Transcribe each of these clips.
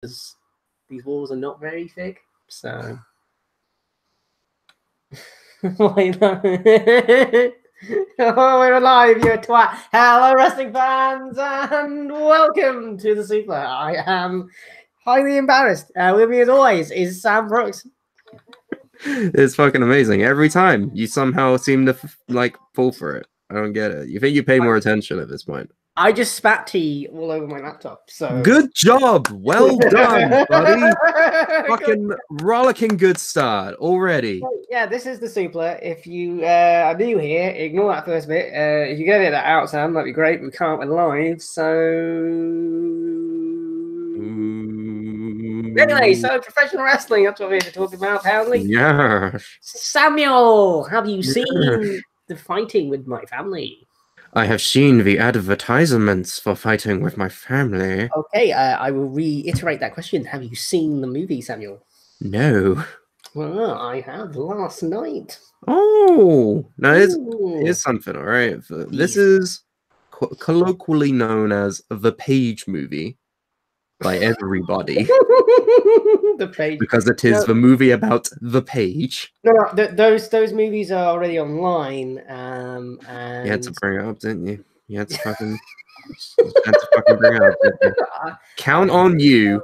because these walls are not very thick. So, like that. Oh, we're alive, you twat. Hello, wrestling fans, and welcome to the Suplah. I am highly embarrassed. With me, as always, is Sam Brooks. It's fucking amazing. Every time you somehow seem to fall for it. I don't get it. You think you pay more attention at this point? I just spat tea all over my laptop. So good job. Well done, buddy. Fucking rollicking good start already. Yeah, this is the Suplah. If you are new here, ignore that first bit. If you get it out, Sam, that'd be great. We can't. We're live, so anyway. So professional wrestling. That's what we're talking about, apparently. Yeah. Samuel, have you seen the Fighting with My Family? I have seen the advertisements for Fighting with My Family. Okay, I will reiterate that question. Have you seen the movie, Samuel? No. Well, I have last night. Oh, no, here's something, all right? This is colloquially known as the Page movie by everybody. The Page. Because it is the movie about the Page. No, those movies are already online. And you had to bring it up, didn't you? You had to fucking, bring it up, didn't you? Count on you,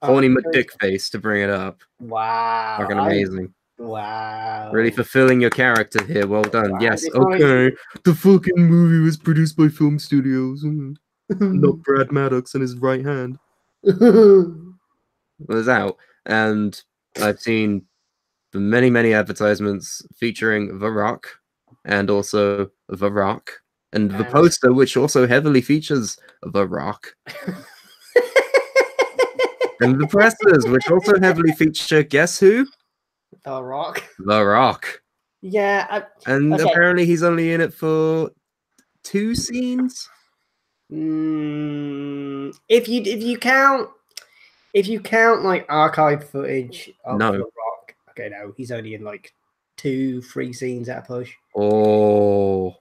horny McDickface, to bring it up. Wow. Fucking amazing. Wow. Really fulfilling your character here. Well done. Wow. Yes, okay. The fucking movie was produced by Film Studios. Not Brad Maddox and his right hand. Was out, and I've seen the many advertisements featuring The Rock and also The Rock, and the poster, which also heavily features The Rock. And the pressers, which also heavily feature, guess who? The Rock. The Rock. Yeah. Apparently he's only in it for 2 scenes. If you count like archive footage of The Rock, okay, no, he's only in like 2-3 scenes at a push. Oh.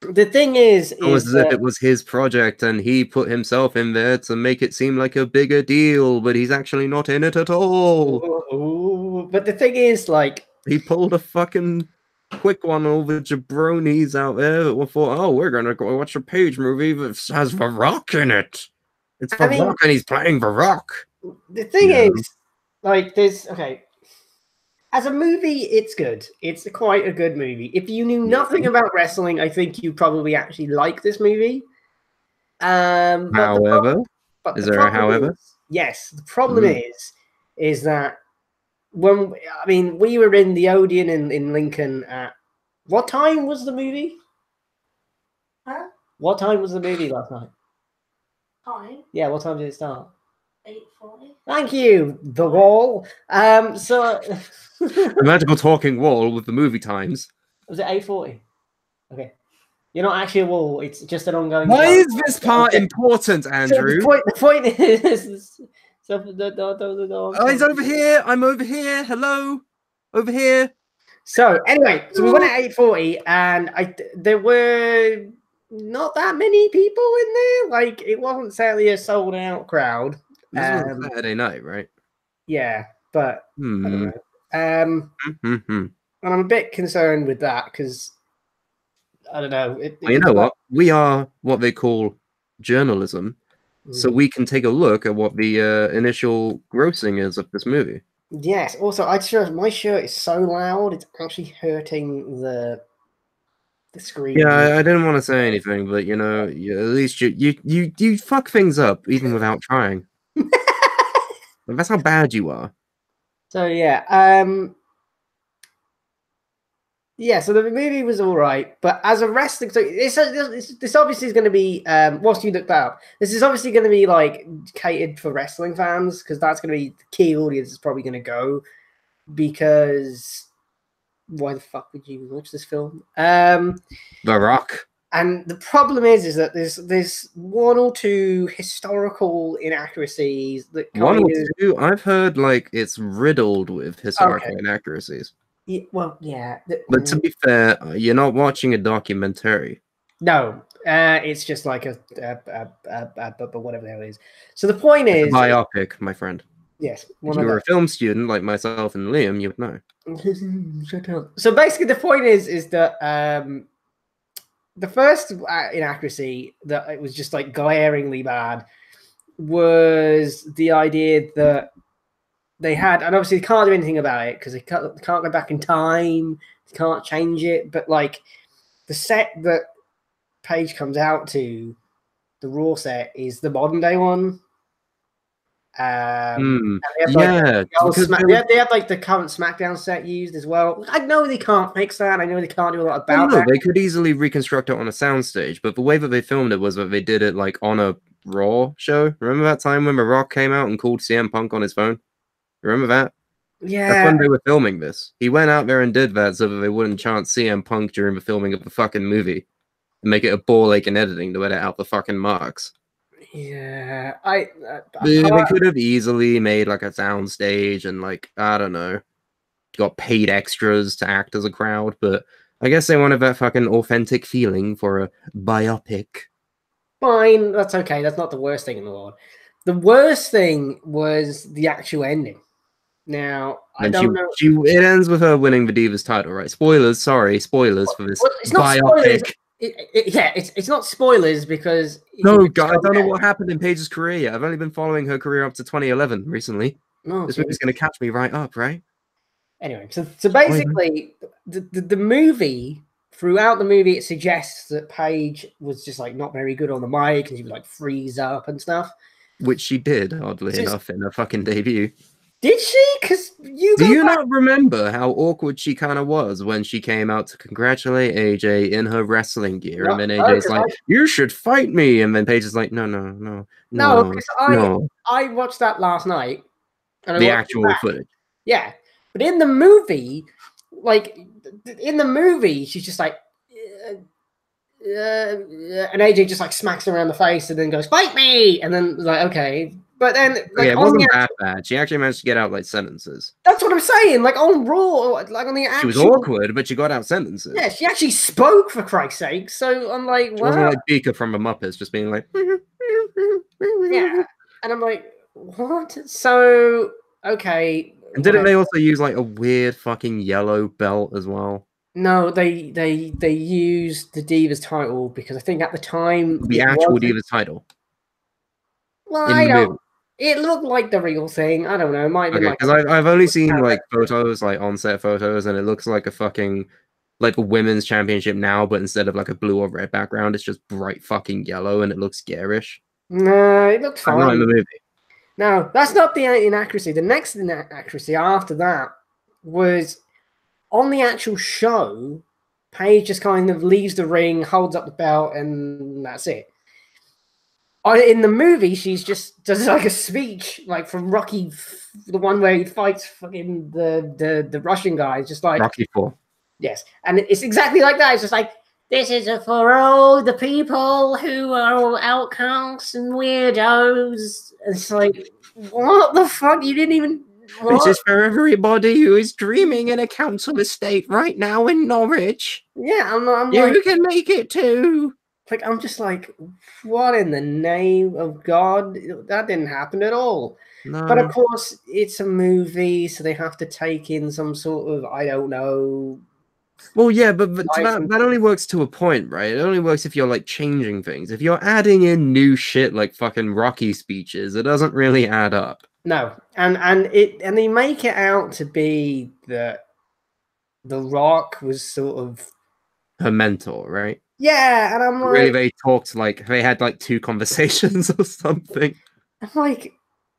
The thing is almost as if it was his project and he put himself in there to make it seem like a bigger deal, but he's actually not in it at all. Ooh. But the thing is, like, he pulled a fucking quick one over jabronis out there that thought, oh, we're gonna go watch a Page movie that has The Rock in it. It's The Rock and he's playing The Rock. The thing is, like, as a movie, it's good. It's quite a good movie. If you knew nothing about wrestling, I think you probably actually like this movie. However, is there a however? Yes. The problem is that we were in the Odeon in Lincoln at what time was the movie? Huh? What time was the movie last night? Time? Yeah, what time did it start? 8:40. Thank you, The Wall. So the magical talking wall with the movie times. Was it 8:40? Okay. You're not actually a wall, it's just an ongoing. Why is this part important, Andrew? So the point is he's over here. I'm over here. Hello. Over here. So anyway, we went at 8:40 and there were not that many people in there. Like, it wasn't certainly a sold out crowd. This was Saturday night, right? Yeah, but I don't know. And I'm a bit concerned with that because I don't know. You know what? We are what they call journalism, so we can take a look at what the initial grossing is of this movie. Yes. Also, my shirt is so loud; it's actually hurting the screen. Yeah, I didn't want to say anything, but you know, at least you fuck things up even without trying. That's how bad you are. So yeah, so the movie was all right, but as a wrestling, so this obviously is going to be whilst you look that up, this is obviously going to be like catered for wrestling fans because that's going to be the key audience is probably going to go because why the fuck would you watch this film? The Rock. And the problem is that there's 1 or 2 historical inaccuracies that two. I've heard like it's riddled with historical inaccuracies. Yeah, well, yeah. But to be fair, you're not watching a documentary. No, it's just like a whatever the hell it is. So the point is biopic, my friend. Yes, If one you of were those. a film student like myself and Liam, you would know. Shut up. So basically, the point is that the first inaccuracy that it was just like glaringly bad was the idea that they had, and obviously they can't do anything about it because they can't go back in time, they can't change it. But like the set that Paige comes out to, the Raw set, is the modern day one. And they have, like, Yeah, because they have like the current SmackDown set used as well. I know they can't fix that. I know they can't do a lot about that. they could easily reconstruct it on a soundstage, but the way that they filmed it was that they did it like on a Raw show. Remember that time when The Rock came out and called CM Punk on his phone? Remember that? That's Yeah, when they were filming this. He went out there and did that so that they wouldn't chant CM Punk during the filming of the fucking movie and make it a ball ache in editing to edit out the fucking marks. yeah. They could have easily made like a soundstage and like, I don't know, got paid extras to act as a crowd, but I guess they wanted that fucking authentic feeling for a biopic. Fine, that's okay. That's not the worst thing in the world. The worst thing was the actual ending. Now, I don't know. It ends with her winning the Divas title, right? Spoilers, sorry, spoilers for this It's not biopic. spoilers. It's not spoilers because No, God, I don't know what happened in Paige's career yet. I've only been following her career up to 2011 recently. No, This movie's going to catch me right up, right? Anyway, so basically, the movie, throughout the movie, it suggests that Paige was just like not very good on the mic and she would like freeze up and stuff. Which she did, oddly enough, in her fucking debut. Did she? Because do you not remember how awkward she kind of was when she came out to congratulate AJ in her wrestling gear? And then AJ's like, you should fight me. And then Paige is like, no. Because I watched that last night. And the actual footage. Yeah. But in the movie, she's just like, and AJ just like smacks her around the face and then goes, fight me. And then like, okay. But then, like, it wasn't that bad. She actually managed to get out like sentences. That's what I'm saying. Like on Raw, like on the actual, she was awkward, but she got out sentences. Yeah, she actually spoke, for Christ's sake. So I'm like, she wasn't like Beaker from the Muppets, just being like, yeah. And I'm like, what? So okay. And didn't they also use like a weird fucking yellow belt as well? No, they used the Divas title because I think at the time the actual Divas title. Well, I don't. It looked like the real thing. I don't know. It might have been like. Because I've only seen like photos, like on-set photos, and it looks like a fucking like a women's championship now, but instead of like a blue or red background, it's just bright fucking yellow, and it looks garish. No, it looked fine. Not in the movie. No, that's not the inaccuracy. The next inaccuracy after that was on the actual show. Paige just kind of leaves the ring, holds up the belt, and that's it. In the movie, she's just does like a speech, like from Rocky, the one where he fights fucking the Russian guy. It's just like Rocky 4. Yes, and it's exactly like that. It's just like, this is for all the people who are all outcasts and weirdos. It's like, what the fuck? You didn't even. What? This is for everybody who is dreaming in a council estate right now in Norwich. Yeah, I'm you like, can make it too. Like, I'm just like, what in the name of God? That didn't happen at all. No. But of course, it's a movie, so they have to take in some sort of, I don't know. Well, yeah, but that only works to a point, right? It only works if you're like changing things. If you're adding in new shit like fucking Rocky speeches, it doesn't really add up. No, and they make it out to be that The Rock was sort of her mentor, right? Yeah, and I'm like, really, they talked like they had like 2 conversations or something. I'm like,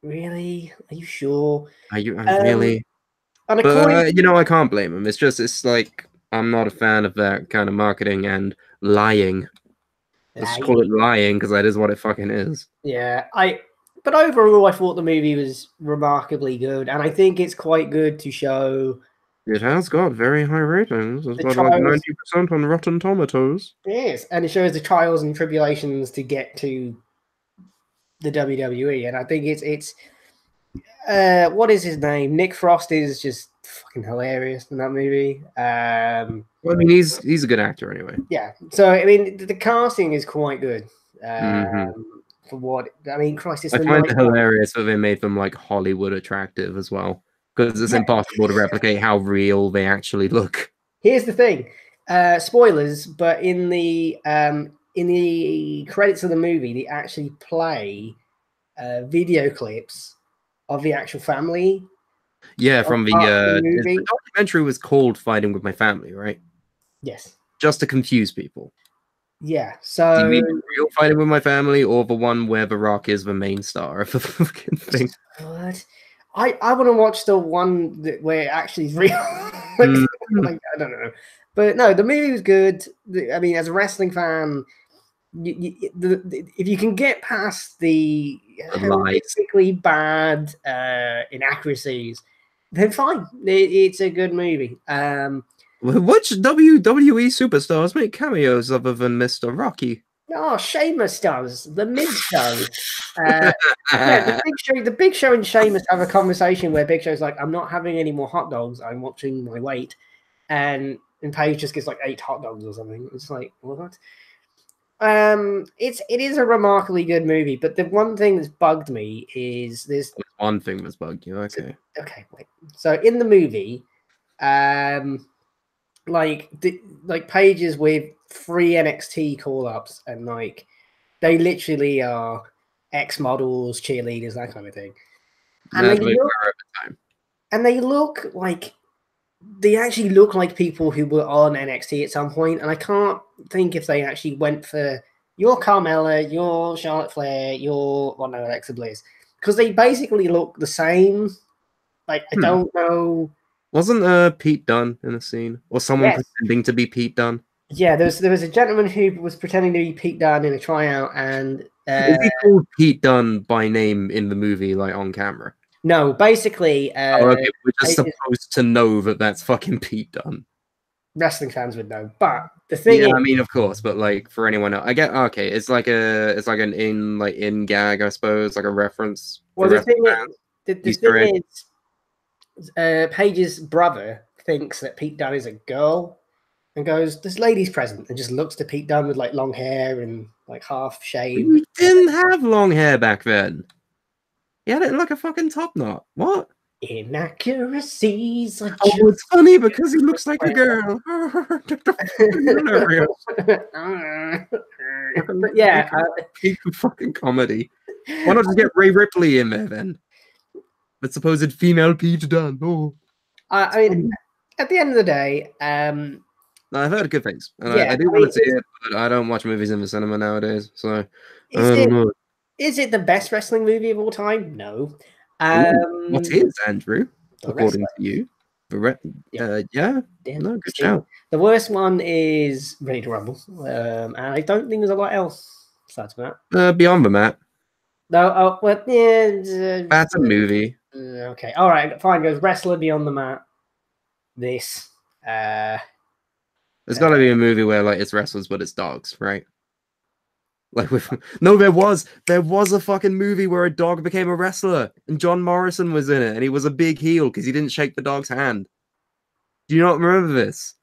really? Are you sure? Are you really? And but you know, I can't blame him. It's like I'm not a fan of that kind of marketing and lying. Let's call it lying because that is what it fucking is. Yeah, but overall, I thought the movie was remarkably good, and I think it's quite good to show. It has got very high ratings. It's got like 90% on Rotten Tomatoes. Yes, and it shows the trials and tribulations to get to the WWE, and I think it's what is his name? Nick Frost is just fucking hilarious in that movie. Well, I mean, he's a good actor anyway. Yeah, so I mean, the casting is quite good. for what I mean. Christ, it's I the find it 90s. hilarious that they made them like Hollywood attractive as well, because it's impossible to replicate how real they actually look. Here's the thing, spoilers, but in the credits of the movie, they actually play video clips of the actual family. Yeah, from the movie. the documentary was called "Fighting with My Family," right? Yes. Just to confuse people. Yeah. Do So you mean the real Fighting with My Family, or the one where The Rock is the main star of the fucking thing? what? I want to watch the one where it actually is real. Like, I don't know, but no, the movie was good. I mean, as a wrestling fan, if you can get past the horrifically bad inaccuracies, then fine. It's a good movie. Which WWE superstars make cameos other than Mr. Rocky? Oh, Sheamus does. The Miz does. Yeah, the Big Show and Sheamus have a conversation where Big Show's like, "I'm not having any more hot dogs. I'm watching my weight," and Paige just gets like 8 hot dogs or something. It's like, what? It is a remarkably good movie, but the one thing that's bugged me is this. One thing that's bugged you. Okay. Okay, wait. So in the movie, like pages with 3 NXT call-ups, and like they literally are ex-models, cheerleaders, that kind of thing. And they look like they actually look like people who were on NXT at some point, and I can't think if they actually went for your Carmella, your Charlotte Flair, your Alexa Bliss, because they basically look the same. Like, I don't know. Wasn't Pete Dunne in a scene, or someone pretending to be Pete Dunne? Yeah, there was a gentleman who was pretending to be Pete Dunne in a tryout, and is he called Pete Dunne by name in the movie, like on camera? No, basically, we're just supposed to know that that's fucking Pete Dunne. Wrestling fans would know, but the thing is, I mean, of course, but like for anyone else, I get okay. It's like an in gag, I suppose, like a reference. Well, the thing is, Paige's brother thinks that Pete Dunne is a girl, and goes, "This lady's present," and just looks to Pete Dunne with like long hair and like half shaved. You didn't have long hair back then. He had it in like a fucking top knot. What? Inaccuracies. Oh, it's funny because he looks like a girl. Yeah, fucking comedy. Why not just get Ray Ripley in there then? The supposed female Pete Dunne. Oh, I mean, at the end of the day, no, I've heard good things, and I do want to see it, but I don't watch movies in the cinema nowadays. So, is it the best wrestling movie of all time? No. What is, Andrew? According to you, yeah, no, good shout. The worst one is Ready to Rumble, and I don't think there's a lot else besides that. Beyond the Mat. No, well, yeah, that's a movie. Okay, all right, fine. Goes Wrestler Beyond the Mat. This. There's got to be a movie where like it's wrestlers but it's dogs, right? Like no, there was a fucking movie where a dog became a wrestler and John Morrison was in it and he was a big heel because he didn't shake the dog's hand. Do you not remember this?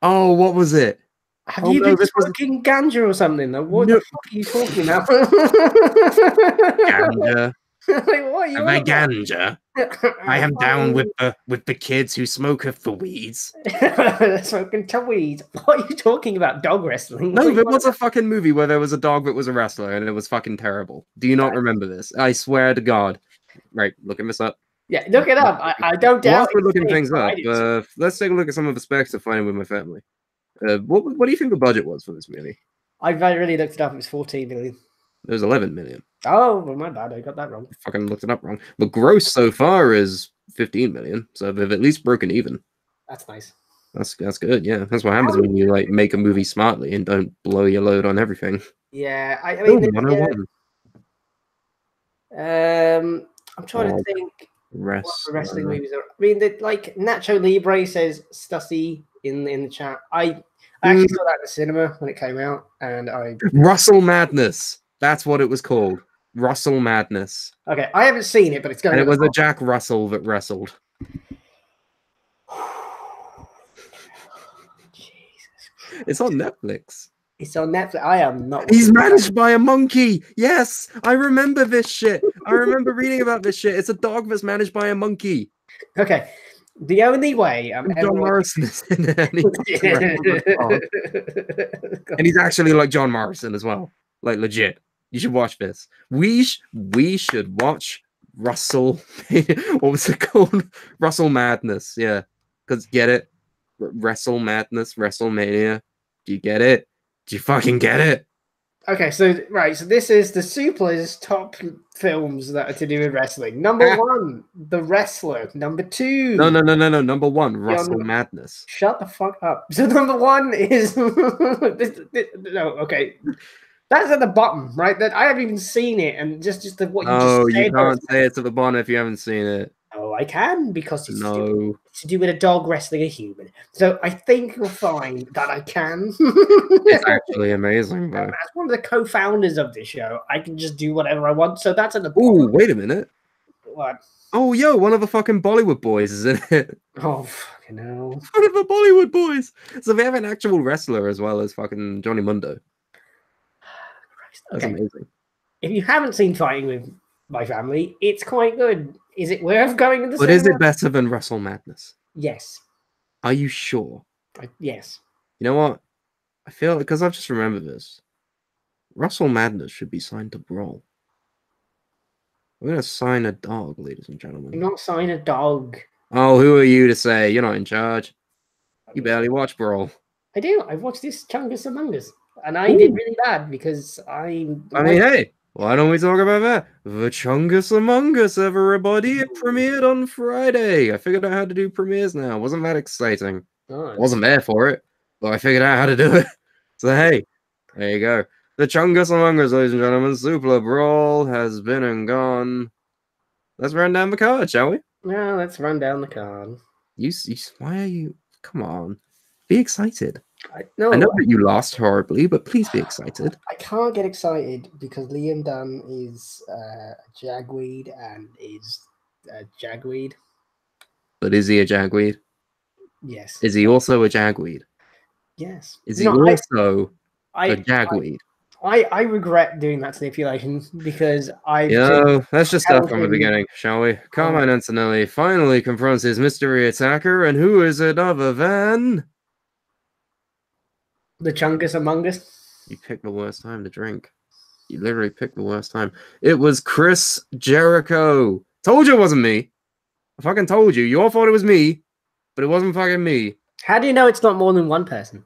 Oh, what was it? Have you been smoking ganja or something? What the fuck are you talking about? Ganja. Like, what are you my ganja. I am down with the kids who smoke the weeds. Smoking weeds. What are you talking about? Dog wrestling? No, there was a fucking movie where there was a dog that was a wrestler and it was fucking terrible. Do you not remember this? I swear to God. Right, looking this up. Yeah, look it up. I don't doubt. We're looking things up. Let's take a look at some of the specs of Fighting with My Family. What do you think the budget was for this movie? I really looked it up. It was 14 million. It was 11 million. Oh, well, my bad. I got that wrong. I fucking looked it up wrong. The gross so far is 15 million. So they've at least broken even. That's nice. That's good. Yeah, that's what happens when you like make a movie smartly and don't blow your load on everything. Yeah, I mean, 101. I'm trying to think. What the wrestling movies are. I mean, like Nacho Libre says Stussy in the chat. I actually saw that in the cinema when it came out, and Russell Madness. That's what it was called. Russell Madness. Okay, I haven't seen it, but it's going. And it was a Jack Russell that wrestled. Jesus. It's on Netflix. It's on Netflix. I am not. He's managed by a monkey. Yes, I remember this shit. I remember reading about this shit. It's a dog that's managed by a monkey. Okay. The only way I'm ever John Morrison is in there, and, and he's actually like John Morrison as well. Like legit. You should watch this. We should watch Russell. What was it called? Russell Madness. Yeah, because get it. Wrestle Madness, WrestleMania. Do you get it? Do you fucking get it? Okay, so this is the Suplah's top films that are to do with wrestling. Number 1, The Wrestler. Number 2. No. Number 1, Russell Madness. Shut the fuck up. So number 1 is no. Okay, that's at the bottom, right? That I haven't even seen it, and just what you just said. You can't say it's at the bottom if you haven't seen it. Oh, I can because it's No. to do with a dog wrestling a human. So I think you'll find that I can. It's actually amazing, bro. As one of the co-founders of this show, I can just do whatever I want. So that's at the Oh, wait a minute. What? Oh, yo, one of the fucking Bollywood boys is in it. Oh, fucking hell. One of the Bollywood boys. So they have an actual wrestler as well as fucking Johnny Mundo. That's amazing. If you haven't seen Fighting with My Family, it's quite good. Is it worth going to the But cinema? is it better than Wrestle Madness? Yes. Are you sure? Yes. You know what? I feel because I've just remembered this. Wrestle Madness should be signed to Brawl. We're gonna sign a dog, ladies and gentlemen. Do not sign a dog. Oh, who are you to say? You're not in charge. You barely watch Brawl. I do. I watched this Chungus Among Us, and I did really bad because I mean, hey, why don't we talk about that? The Chungus Among Us, everybody. It premiered on Friday. I figured out how to do premieres now. Wasn't that exciting? Oh, Wasn't there for it, but I figured out how to do it. So, hey, there you go. The Chungus Among Us, ladies and gentlemen. Suplah Brawl has been and gone. Let's run down the card, shall we? Yeah, let's run down the card. Why are you? Come on. Be excited. I know that you lost horribly, but please be excited. I can't get excited because Liam Dunn is a jagweed and is a jagweed. But is he a jagweed? Yes. Is he also a jagweed? Yes. Is he also a jagweed? I regret doing that stipulation because let's just start from the beginning, shall we? Carmine Antonelli finally confronts his mystery attacker, and who is it other than the Chungus Among Us? You picked the worst time to drink. You literally picked the worst time. It was Chris Jericho. Told you it wasn't me. I fucking told you. You all thought it was me, but it wasn't fucking me. How do you know it's not more than one person?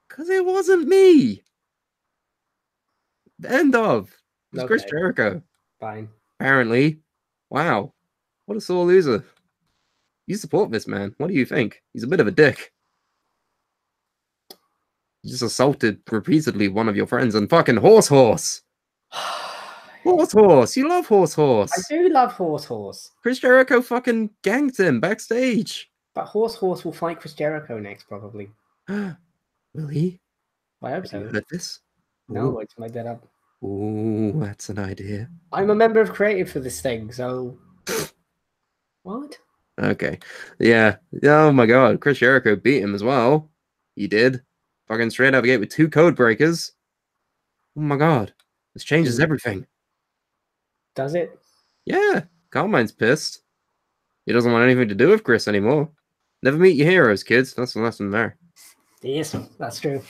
Because it wasn't me. The end of. It was Chris Jericho. Fine. Apparently. Wow. What a sore loser. You support this man. What do you think? He's a bit of a dick. You just assaulted repeatedly one of your friends and fucking Horse. Horse. You love Horse. I do love Horse. Chris Jericho fucking ganked him backstage. But Horse will fight Chris Jericho next, probably. Will he? I hope so. You heard this? No, I just made that up. Ooh, that's an idea. I'm a member of creative for this thing, so what? Okay. Yeah. Oh my god. Chris Jericho beat him as well. He did. Fucking straight out the gate with 2 code breakers. Oh my god. This changes everything. Does it? Yeah. Carmine's pissed. He doesn't want anything to do with Chris anymore. Never meet your heroes, kids. That's the lesson there. Yes, that's true.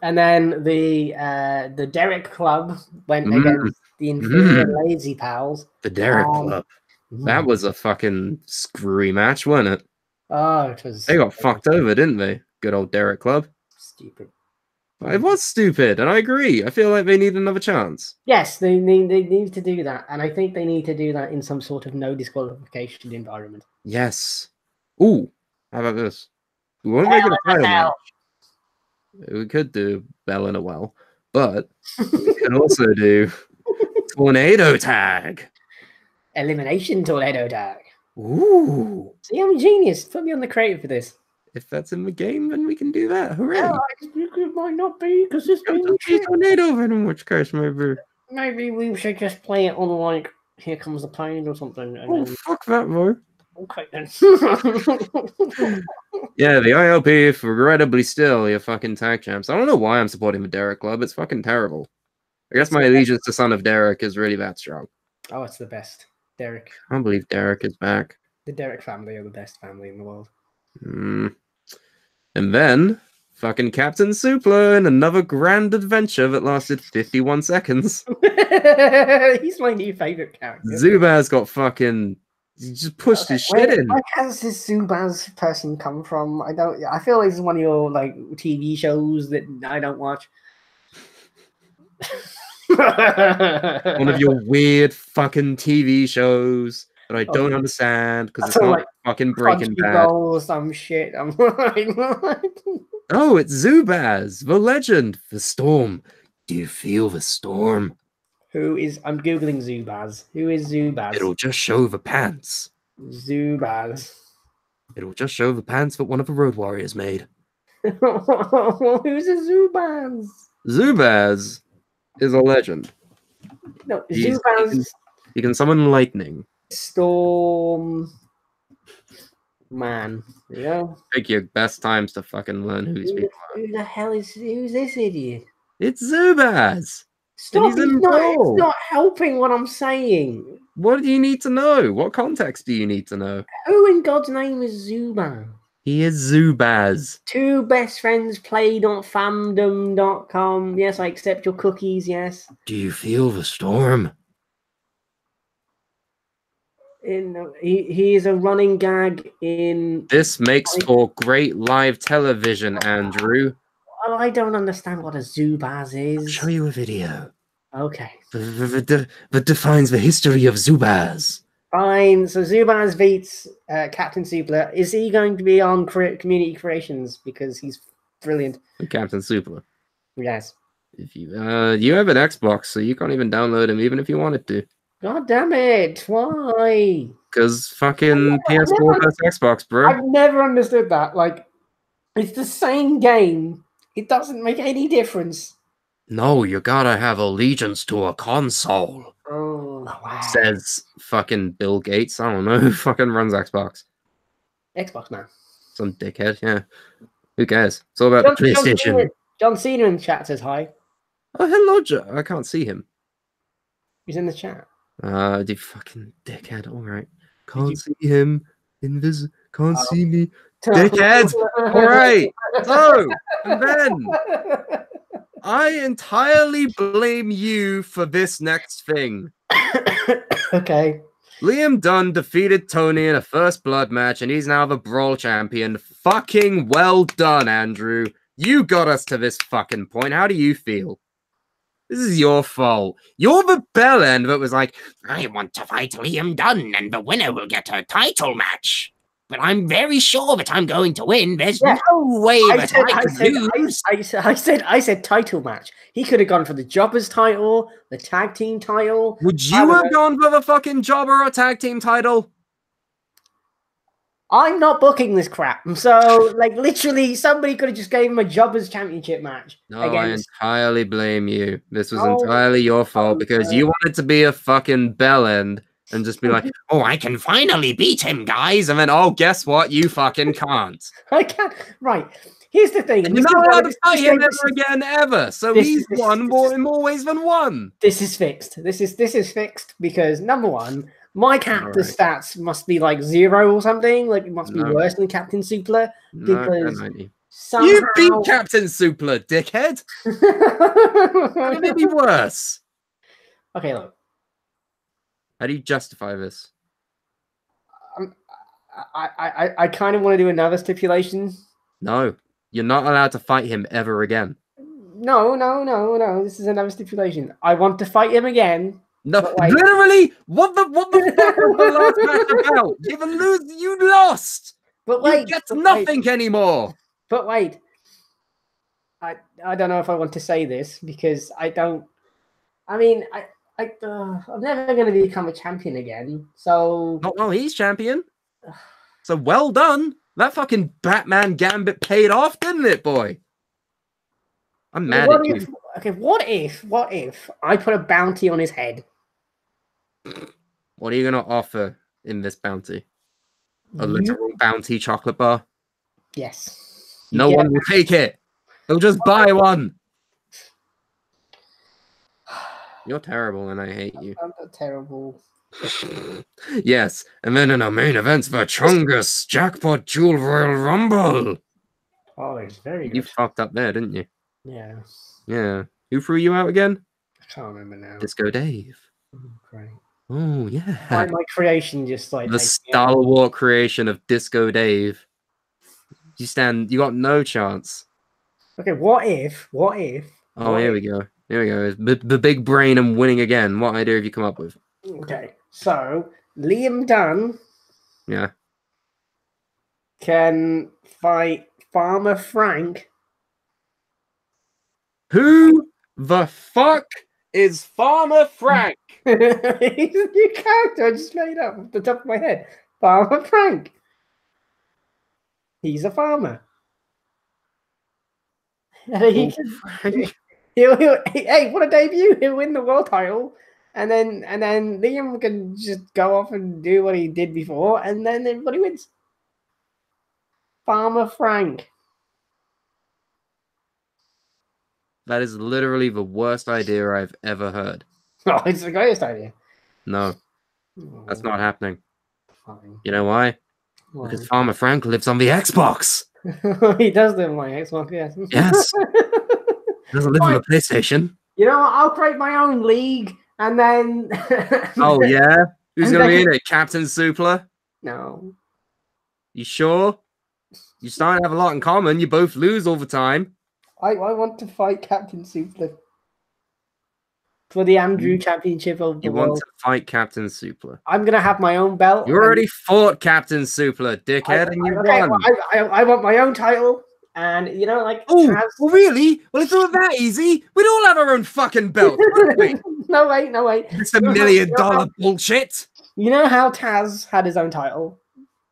And then the Derek Club went against the inferior Lazy Pals. The Derek Club. That was a fucking screwy match, wasn't it? Oh, it was. They got fucked over, didn't they? Good old Derek Club. Stupid. It was stupid, and I agree. I feel like they need another chance. Yes, they need to do that, and I think they need to do that in some sort of no disqualification environment. Yes. Ooh, how about this? We won't make it a title match. We could do Bell in a Well, but we can also do Tornado Tag. Elimination Tornado Tag. Ooh. See, I'm a genius. Put me on the creative for this. If that's in the game, then we can do that. Hooray. Yeah, it might not be, because this is Tornado, in which case maybe we should just play it on, like, Here Comes the Pain or something. And fuck that, bro. Okay then. Yeah, the ILP, regrettably still, your fucking tag champs. I don't know why I'm supporting the Derek Club. It's fucking terrible. I guess my allegiance to Son of Derek is really that strong. Oh, it's the best. Derek. I can't believe Derek is back. The Derek family are the best family in the world. And then, fucking Captain Suplah in another grand adventure that lasted 51 seconds. He's my new favorite character. Zubaz got fucking... He just pushed his shit in. Where has this Zubaz person come from? I feel like this is one of your like TV shows that I don't watch. One of your weird fucking TV shows that I don't understand because it's not like fucking Breaking Bad. Or some shit. I'm like, oh, it's Zubaz, the legend, the storm. Do you feel the storm? Who is? I'm googling Zubaz. Who is Zubaz? It'll just show the pants. Zubaz. It'll just show the pants that one of the Road Warriors made. Who's a Zubaz? Zubaz is a legend. No, Zubaz. He can summon lightning. Storm Man. There you go. Pick your best times to fucking learn who these people are. Who the hell who's this idiot? It's Zubaz. Stop! It's not helping what I'm saying. What do you need to know? What context do you need to know? Who in God's name is Zubaz? He is Zubaz. Two best friends play.fandom.com. Yes, I accept your cookies, yes. Do you feel the storm? He is a running gag in... This makes for great live television, Andrew. Well, I don't understand what a Zubaz is. I'll show you a video. Okay. That defines the history of Zubaz. Fine. So Zubaz beats Captain Suplah. Is he going to be on Community Creations? Because he's brilliant. Captain Suplah. Yes. If you you have an Xbox, so you can't even download him, even if you wanted to. God damn it! Why? Because fucking PS4 versus Xbox, bro. I've never understood that. Like, it's the same game. It doesn't make any difference. No, you gotta have allegiance to a console. Oh, wow. Says fucking Bill Gates. I don't know who fucking runs Xbox. Xbox man. Some dickhead, yeah. Who cares? It's all about the PlayStation. John Cena in chat says hi. Oh, hello, I can't see him. He's in the chat. You fucking dickhead. All right. Can't see him. Can't see me. Dickhead. All right. So, and then I entirely blame you for this next thing. Okay. Liam Dunn defeated Tony in a first blood match, and he's now the Brawl champion. Fucking well done, Andrew. You got us to this fucking point. How do you feel? This is your fault. You're the bell end that was like, I want to fight Liam Dunn, and the winner will get a title match. But I'm very sure that I'm going to win. There's no way that I can lose. I said title match. He could have gone for the Jobbers title, the tag team title. Would you have gone for the fucking Jobber or tag team title? I'm not booking this crap. So, like, literally, somebody could have just gave him a Jobbers championship match. No, I entirely blame you. This was entirely your fault because you wanted to be a fucking bell end and just be like, oh, I can finally beat him, guys. And then, oh, guess what? You fucking can't. I can't. Right. Here's the thing. And you're not allowed to fight him ever again, ever. So he's won more in more ways than one. This is fixed. This is fixed because, number one, my character stats must be like 0 or something. Like, it must be worse than Captain Suplah. Because somehow... You beat Captain Suplah, dickhead. How can it be worse? Okay, look. How do you justify this? I kind of want to do another stipulation. No, you're not allowed to fight him ever again. No. This is another stipulation. I want to fight him again. No, literally, what the fuck was the last match about? You lost. But wait, you get nothing anymore. But wait, I don't know if I want to say this because I don't. I mean, I'm never going to become a champion again. So no, he's champion. So well done. That fucking Batman Gambit paid off, didn't it, boy? I'm mad at you. Okay, what if I put a bounty on his head? What are you going to offer in this bounty? A literal bounty chocolate bar. Yes. No one will take it. They'll just buy one. You're terrible and I hate you. I'm not terrible. Yes, and then in our main events for Chungus Jackpot Jewel Royal Rumble. Oh, it's very You good. fucked up there, didn't you? Yeah. Yeah. Who threw you out again? I can't remember now. Disco Dave. Oh, great. Oh, yeah. My creation just like The stalwart creation of Disco Dave. You got no chance. Okay, what if? Oh, here we go. Here we go. The big brain and winning again. What idea have you come up with? Okay, so Liam Dunn Yeah. can fight Farmer Frank. Who the fuck is Farmer Frank? He's a new character I just made up off the top of my head. Farmer Frank. He's a farmer. Hey, what a debut! He'll win the world title, and then Liam can just go off and do what he did before, and then everybody wins. Farmer Frank. That is literally the worst idea I've ever heard. Oh, it's the greatest idea. No, that's not happening. Fine. You know why? Because Farmer Frank lives on the Xbox. He does live on my Xbox, yes. Yes. Doesn't live on the PlayStation. You know what? I'll create my own league, and then. Oh yeah, who's And gonna be then- in it? Captain Suplah? No. You sure? You starting to have a lot in common. You both lose all the time. I want to fight Captain Suplah for the Andrew Championship of the You want world. to fight Captain Suplah. I'm gonna have my own belt. You already fought Captain Suplah, dickhead, and you won. Well, I want my own title, and you know, like. Oh, Taz... well, really? Well, it's not that easy. We'd all have our own fucking belt. Wait, No wait. it's $1 million bullshit. You know how Taz had his own title?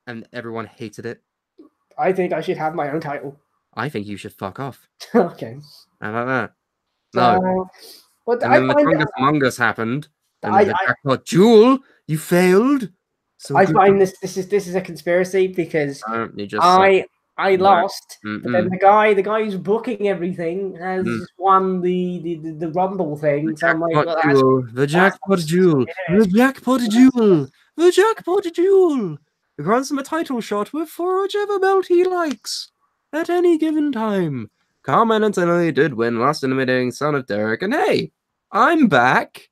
And everyone hated it. I think I should have my own title. I think you should fuck off. Okay. How about that? No. So, but And I then the find Fungus Among Us happened. And I- the jackpot jewel, you failed. So I good. find this is a conspiracy because You just I No. lost, but then Mm-mm. the guy who's booking everything has Mm. just won the Rumble thing. So I'm like, Jackpot well, that's- jewel, the jackpot jewel, yeah. the jackpot jewel, the jackpot jewel. He grants him a title shot with for whichever belt he likes at any given time. Carmen and Tenley did win, last eliminating Son of Derek, and hey, I'm back.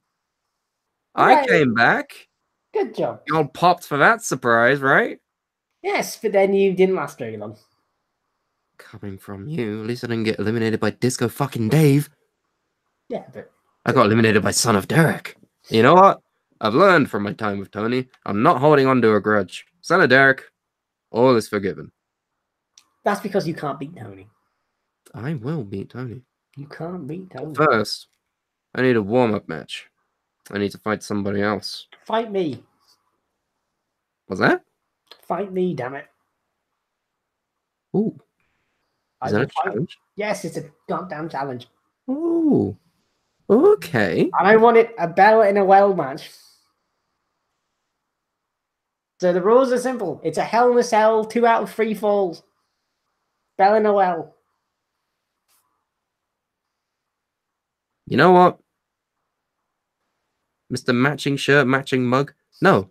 I Hooray. came back. Good job. You all popped for that surprise, right? Yes, but then you didn't last very long. Coming from you, at least I didn't get eliminated by Disco fucking Dave. Yeah, but I got eliminated by Son of Derek. You know what? I've learned from my time with Tony. I'm not holding on to a grudge. Son of Derek, all is forgiven. that's because you can't beat Tony. I will beat Tony. You can't beat Tony. First, I need a warm-up match. I need to fight somebody else. Fight me. What's that? Fight me, damn it. Ooh. I Is that will a fight- challenge? Yes, it's a goddamn challenge. Ooh. Okay. And I want it a Bell in a Well match. So the rules are simple. It's a Hell in a Cell, 2 out of 3 falls. Bell in a Well. You know what? Mr. Matching Shirt, Matching Mug? No.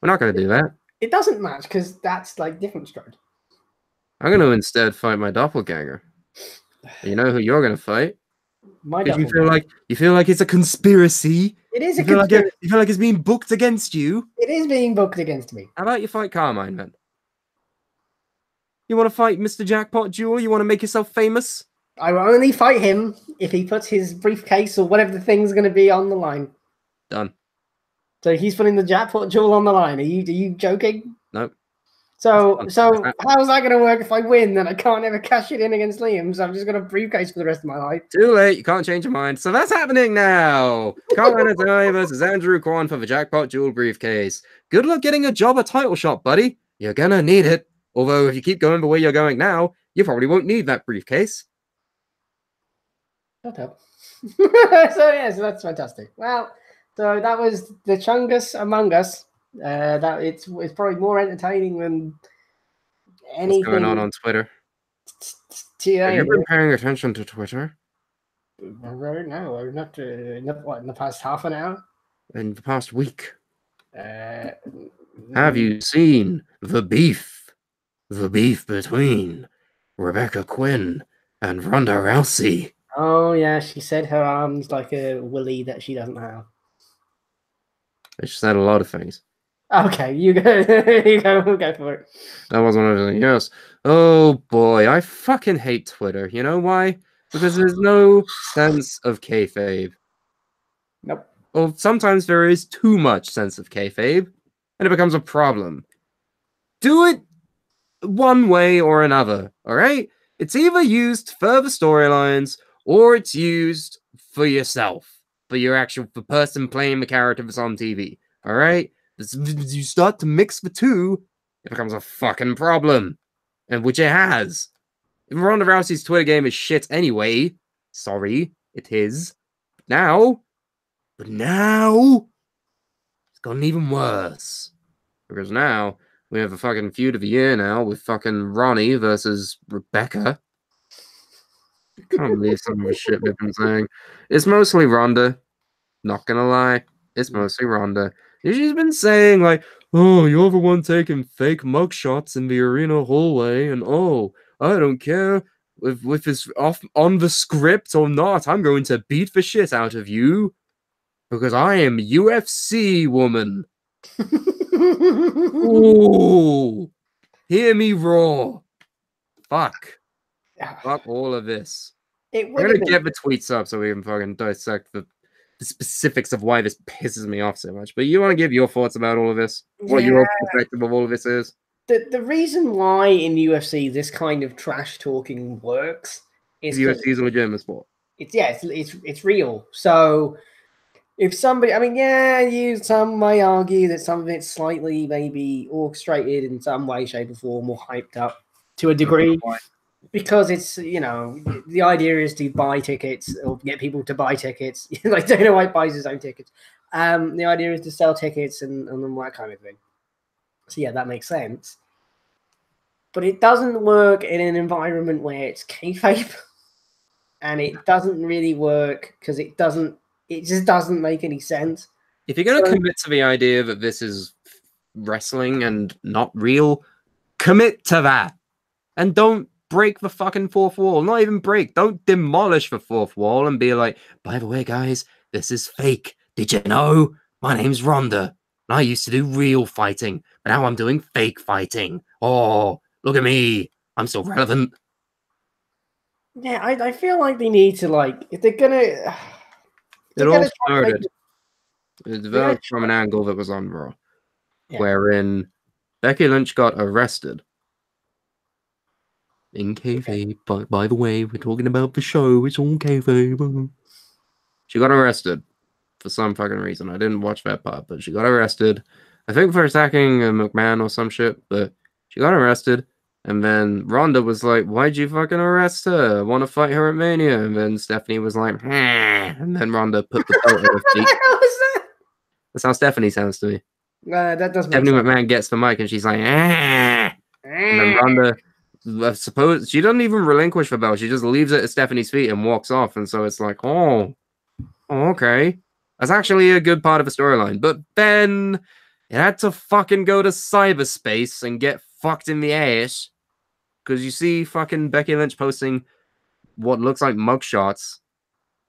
We're not going to do that. It doesn't match because that's like different strokes. I'm going to instead fight my doppelganger. You know who you're going to fight? My Because double. you feel like it's a conspiracy. It is a You feel, conspiracy. you feel like it's being booked against you. It is being booked against me. How about you fight Carmine then? You want to fight Mr. Jackpot Jewel? You want to make yourself famous? I will only fight him if he puts his briefcase or whatever the thing's going to be on the line. Done. So he's putting the jackpot jewel on the line. Are you joking? Nope. So That's how's that going to work if I win? Then I can't ever cash it in against Liam. So I'm just going to briefcase for the rest of my life. Too late. You can't change your mind. So that's happening now. Carmine Antonio versus Andrew Kwan for the Jackpot Jewel briefcase. Good luck getting a job at Title Shot, buddy. You're gonna need it. Although if you keep going the way you're going now, you probably won't need that briefcase. Shut up. So that's fantastic. Well, so that was the Chungus Among Us That it's probably more entertaining than What's going anything. on Twitter? Today, Have you been paying attention to Twitter? No, not in the past half an hour. In the past week? Uh, Have you seen the beef? The beef between Rebecca Quinn and Ronda Rousey. Oh yeah, she said her arm's like a willy that she doesn't have. She said a lot of things. Okay, you go. You go for it. That was one of them. Yes. Oh boy, I fucking hate Twitter. You know why? Because there's no sense of kayfabe. Nope. Well, sometimes there is too much sense of kayfabe, and it becomes a problem. Do it one way or another, all right? It's either used to further storylines, or it's used for yourself, for your actual for person playing the character that's on TV, all right? You start to mix the two, it becomes a fucking problem, and which it has. Ronda Rousey's Twitter game is shit anyway. Sorry, it is. But now, it's gotten even worse. Because now, we have a fucking feud of the year now with fucking Ronnie versus Rebecca. I can't believe some of the shit they've been saying. It's mostly Ronda. Not gonna lie. It's mostly Ronda. She's been saying, like, oh, you're the one taking fake mugshots in the arena hallway, and oh, I don't care if it's off on the script or not. I'm going to beat the shit out of you because I am UFC woman. Ooh, hear me roar. Fuck all of this. I'm gonna get the tweets up so we can fucking dissect the specifics of why this pisses me off so much. But you want to give your thoughts about all of this? What your perspective of all of this is? The reason why in UFC this kind of trash talking works is UFC is a legitimate sport. It's real. So if somebody, I mean, some may argue that some of it's slightly maybe orchestrated in some way, shape, or form, or hyped up to a degree. Because it's, the idea is to buy tickets or get people to buy tickets. Like Dana White buys his own tickets. The idea is to sell tickets and that kind of thing. So yeah, that makes sense. But it doesn't work in an environment where it's kayfabe, and it doesn't really work because it just doesn't make any sense. If you're going to commit to the idea that this is wrestling and not real, commit to that. And don't break the fucking fourth wall. Not even break. Don't demolish the fourth wall and be like, by the way, guys, this is fake. Did you know? My name's Ronda. And I used to do real fighting, but now I'm doing fake fighting. Oh, look at me. I'm so relevant. Yeah, I feel like they need to, like, if they're gonna... It all started. It developed from an angle that was on Raw, wherein Becky Lynch got arrested. In kayfabe, by the way, we're talking about the show. It's all kayfabe. She got arrested for some fucking reason. I didn't watch that part, but she got arrested. I think for attacking a McMahon or some shit, but she got arrested. And then Ronda was like, why'd you fucking arrest her? I want to fight her at Mania. And then Stephanie was like, and then Ronda put the belt at her feet. What was that? That's how Stephanie sounds to me. That doesn't Stephanie McMahon gets the mic and she's like, and then Ronda... I suppose she doesn't even relinquish the belt. She just leaves it at Stephanie's feet and walks off. And so it's like, oh, okay. That's actually a good part of the storyline. But then it had to fucking go to cyberspace and get fucked in the ass. Because you see fucking Becky Lynch posting what looks like mugshots.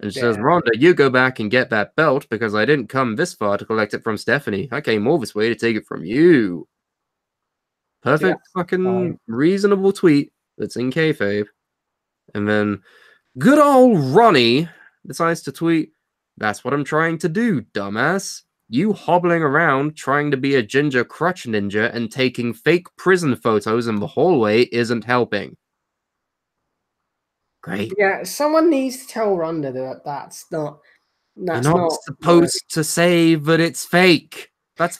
And she says, Ronda, you go back and get that belt because I didn't come this far to collect it from Stephanie. I came all this way to take it from you. Perfect fucking reasonable tweet that's in kayfabe. And then good old Ronnie decides to tweet, that's what I'm trying to do, dumbass. You hobbling around trying to be a ginger crutch ninja and taking fake prison photos in the hallway isn't helping. Great. Yeah, someone needs to tell Ronda that that's not supposed to say that it's fake. That's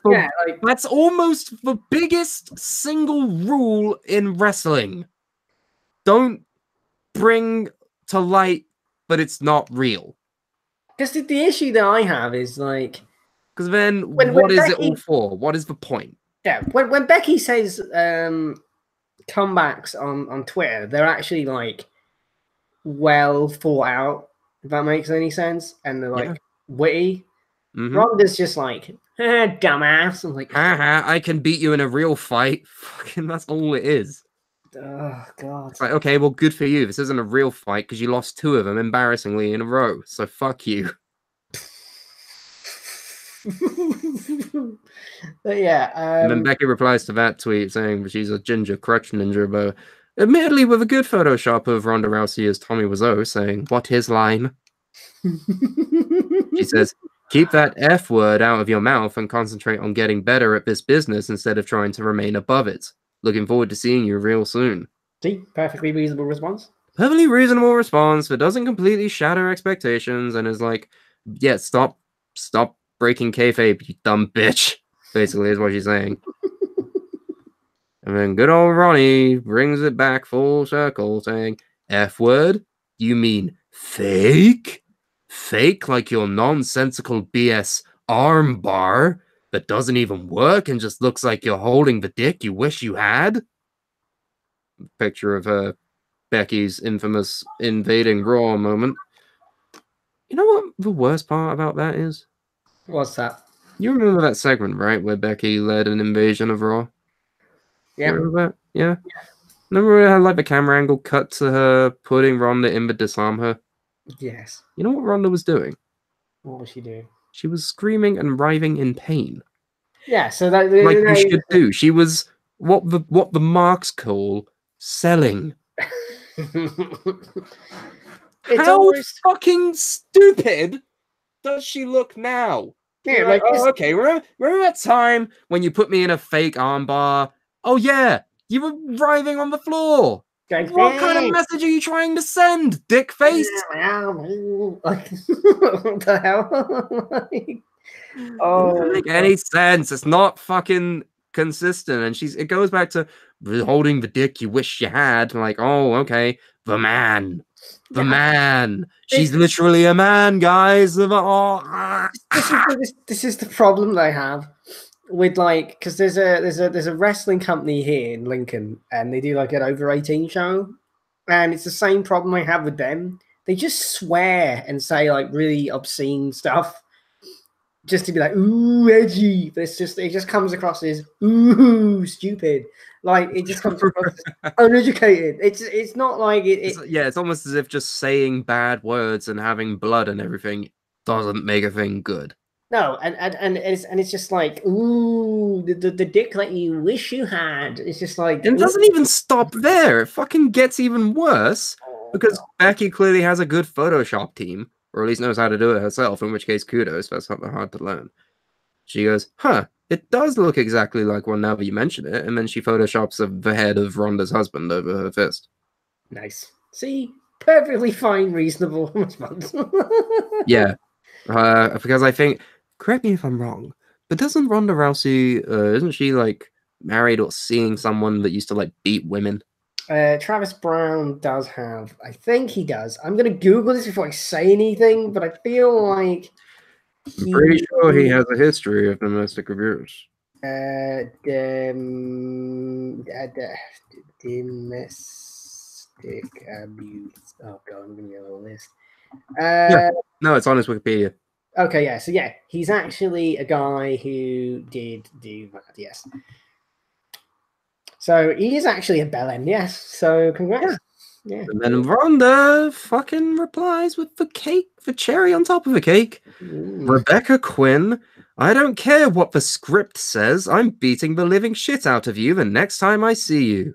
that's almost the biggest single rule in wrestling. Don't bring to light that it's not real. Because the issue that I have is, like, Because then, When what is it Becky- all for? What is the point? Yeah, when Becky says comebacks on Twitter, they're actually like well thought out, if that makes any sense, and they're like Yeah. witty. Mhm. Ronda's just like, dumbass. I'm like, Haha, I can beat you in a real fight. Fucking, that's all it is. oh god. It's like, okay, well, good for you. This isn't a real fight because you lost 2 of them embarrassingly in a row. So fuck you. But yeah, And then Becky replies to that tweet saying she's a ginger crutch ninja, but admittedly with a good Photoshop of Ronda Rousey as Tommy Wiseau saying, "What his line?" She says, "Keep that F word out of your mouth and concentrate on getting better at this business instead of trying to remain above it. Looking forward to seeing you real soon." See, perfectly reasonable response. Perfectly reasonable response that doesn't completely shatter expectations and is like, yeah, stop breaking kayfabe, you dumb bitch. Basically, is what she's saying. And then good old Ronnie brings it back full circle, saying, "F word? You mean fake? Fake like your nonsensical BS arm bar that doesn't even work and just looks like you're holding the dick you wish you had?" Picture of Becky's infamous invading Raw moment. You know what the worst part about that is? What's that? You remember that segment, right, where Becky led an invasion of Raw? Yeah. You remember that? Yeah. Remember how like the camera angle cut to her putting Ronda in the disarm her? Yes. You know what Ronda was doing? What was she doing? She was screaming and writhing in pain. Yeah. So that Like you should do. She was what the marks call selling. It's How almost fucking stupid does she look now? yeah, You're like like, oh, okay, remember that time when you put me in a fake armbar? Oh yeah, you were writhing on the floor. going, What kind of message are you trying to send, dick face? Like, what the hell? It Oh, doesn't make any sense. It's not fucking consistent. And it goes back to holding the dick you wish you had. Like, oh, okay, the man. The Yeah. man. She's literally a man, guys. Oh, this is the problem they have with like because there's a wrestling company here in Lincoln and they do like an over 18 show, and it's the same problem I have with them. They just swear and say like really obscene stuff just to be like ooh edgy. But it just comes across as ooh stupid. Like it just comes across as uneducated. It's not like it's almost as if just saying bad words and having blood and everything doesn't make a thing good. No, and it's just like ooh the dick that you wish you had. It's just like And it doesn't even stop there. It fucking gets even worse because Becky clearly has a good Photoshop team, or at least knows how to do it herself. In which case, kudos. That's not hard to learn. She goes, "Huh, it does look exactly like one now that you mention it," and then she photoshops the head of Ronda's husband over her fist. Nice. See, perfectly fine, reasonable response. Yeah, because I think, correct me if I'm wrong, but doesn't Ronda Rousey, isn't she like married or seeing someone that used to like beat women? Travis Brown does have. I think he does. I'm gonna Google this before I say anything, but I feel like I'm pretty sure he has a history of domestic abuse. Domestic abuse. Oh god, I'm gonna get a little list. No, it's on his Wikipedia. Okay, yeah. So yeah, he's actually a guy who did do that. Yes. So he is actually a bellend. Yes. So congrats. Yeah. And then Ronda fucking replies with the cake, the cherry on top of the cake. Rebecca Quinn, I don't care what the script says. I'm beating the living shit out of you the next time I see you.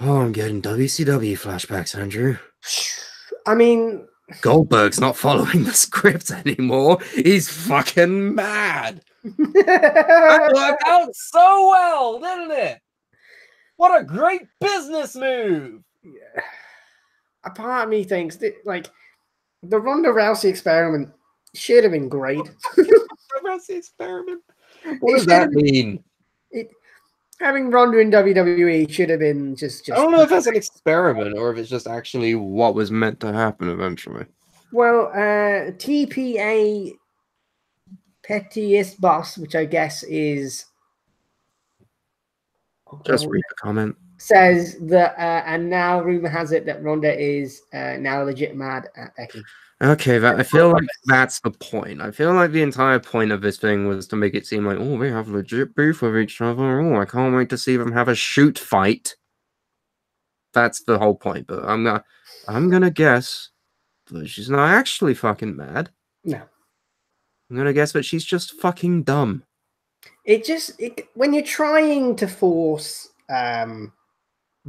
Oh, I'm getting WCW flashbacks, Andrew. I mean, Goldberg's not following the script anymore. He's fucking mad. That worked out so well, didn't it? What a great business move! Yeah. A part of me thinks that, like, the Ronda Rousey experiment should have been great. Rousey experiment? What does that mean? Having Ronda in WWE should have been just. I don't know if that's an experiment or if it's just actually what was meant to happen eventually. Well, TPA Pettiest Boss, which I guess is Just read the comment. says that, and now rumor has it that Ronda is now legit mad at Becky. Okay, I feel like that's the point. I feel like the entire point of this thing was to make it seem like, oh, they have legit beef with each other. Oh, I can't wait to see them have a shoot fight. That's the whole point. But I'm gonna guess that she's not actually fucking mad. No. I'm gonna guess that she's just fucking dumb. When you're trying to force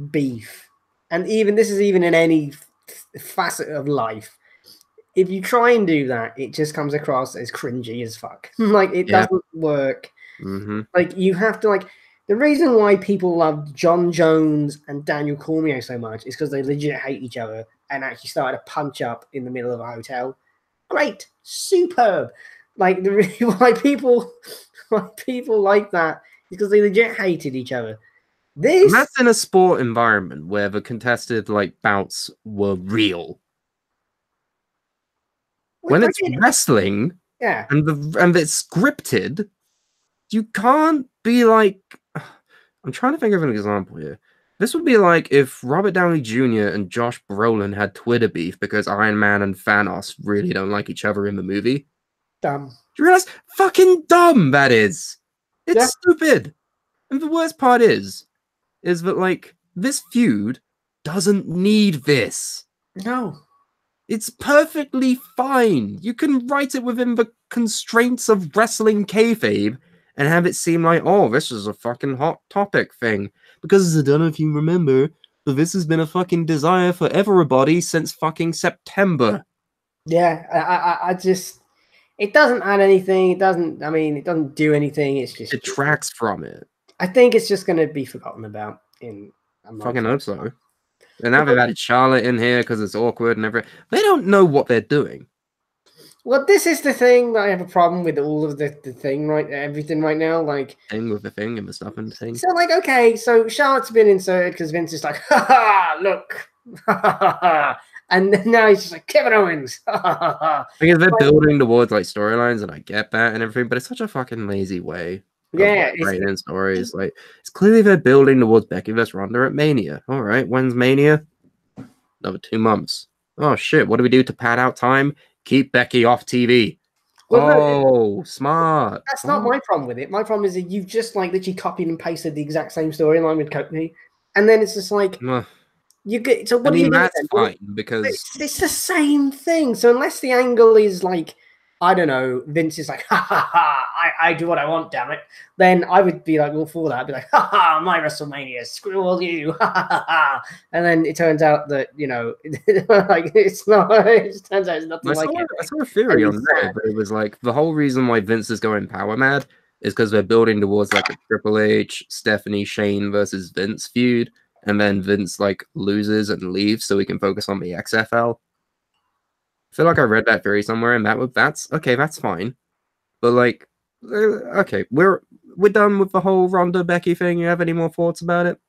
beef, and this is even in any facet of life, if you try and do that, it just comes across as cringy as fuck. Like, it doesn't work. Mm-hmm. Like, you have to, like, the reason why people love John Jones and Daniel Cormier so much is because they legit hate each other and actually started to punch up in the middle of a hotel. Great, superb. Like, the reason why people like that is because they legit hated each other. And that's in a sport environment where the contested like bouts were real. When it's wrestling, yeah, and it's scripted, you can't be like. I'm trying to think of an example here. This would be like if Robert Downey Jr. and Josh Brolin had Twitter beef because Iron Man and Thanos really don't like each other in the movie. Dumb. Do you realize fucking dumb that is? It's stupid. And the worst part is that like this feud doesn't need this. No. It's perfectly fine. You can write it within the constraints of wrestling kayfabe and have it seem like, oh, this is a fucking hot topic thing. Because I don't know if you remember, but this has been a fucking desire for everybody since fucking September. Yeah, I just, it doesn't add anything. It doesn't do anything. It's just, it detracts from it. I think it's just going to be forgotten about in a month. Fucking hope so. And now they've added Charlotte in here because it's awkward and everything. They don't know what they're doing. Well, this is the thing that I have a problem with all of the thing, right? Everything right now, like thing with the thing and the stuff and the thing. So, like, okay, so Charlotte's been inserted because Vince is like, ha ha, look, ha ha ha, and then now he's just like Kevin Owens. Ha ha ha. Because they're building towards like storylines, and I get that and everything, but it's such a fucking lazy way. Yeah, writing stories. Like, it's clearly they're building towards Becky vs. Ronda at Mania. All right, when's Mania? Another 2 months. Oh shit! What do we do to pad out time? Keep Becky off TV. Well, no, smart. That's not my problem with it. My problem is that you've just like literally copied and pasted the exact same storyline with Courtney, and then it's just like you get. So what do you do? That's fine because it's the same thing. So unless the angle is like, I don't know, Vince is like, ha ha ha, I do what I want, damn it. Then I would be like all for that. I'd be like, ha ha, my WrestleMania, screw all you, ha ha ha. And then it turns out that, you know, like it's not, it just turns out it's nothing like it. I saw a theory on that, but it was like the whole reason why Vince is going power mad is because they're building towards like a Triple H, Stephanie, Shane versus Vince feud. And then Vince like loses and leaves so he can focus on the XFL. I feel like I read that theory somewhere, and that's okay. That's fine, but like, okay, we're done with the whole Ronda Becky thing. You have any more thoughts about it?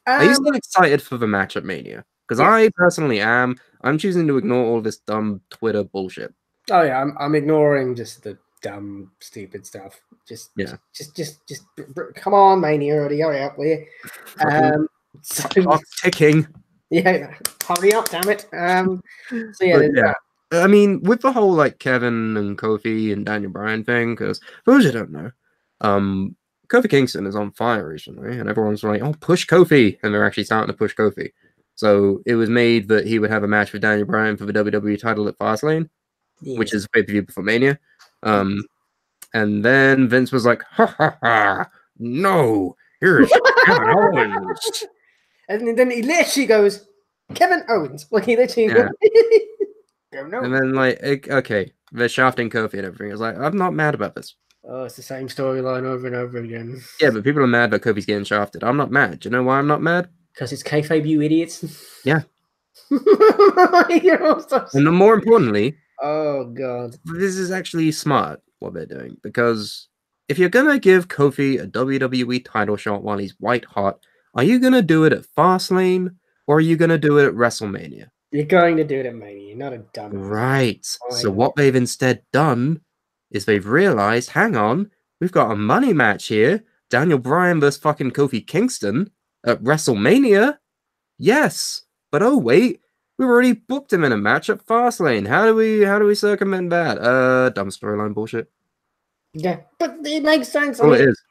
Are you still excited for the match at Mania? Because I personally am. I'm choosing to ignore all this dumb Twitter bullshit. Oh yeah, I'm ignoring just the dumb, stupid stuff. Just come on, Mania already. Hurry up, will you? Clock ticking. Yeah, hurry up, damn it. So yeah. I mean, with the whole like Kevin and Kofi and Daniel Bryan thing, because for those who don't know, Kofi Kingston is on fire recently, and everyone's like, "Oh, push Kofi," and they're actually starting to push Kofi. So it was made that he would have a match with Daniel Bryan for the WWE title at Fastlane, which is pay-per-view before Mania. And then Vince was like, "Ha ha ha! No, here's Kevin Owens." And then he literally goes, "Kevin Owens," like he literally. Yeah. No. And then, like, okay, they're shafting Kofi and everything. It's like, I'm not mad about this. Oh, it's the same storyline over and over again. Yeah, but people are mad that Kofi's getting shafted. I'm not mad. Do you know why I'm not mad? Because it's kayfabe, you idiots. Yeah. And then more importantly, oh god, this is actually smart what they're doing, because if you're gonna give Kofi a WWE title shot while he's white hot, are you gonna do it at Fastlane or are you gonna do it at WrestleMania? You're going to do it at Mania. You're not a dumb. Right. So Fine. what they've instead done is they've realized, hang on, we've got a money match here. Daniel Bryan versus fucking Kofi Kingston at WrestleMania. Yes, but oh wait, we've already booked him in a match at Fastlane. How do we circumvent that? Dumb storyline bullshit. Yeah, but it makes sense. I Oh, mean, it is.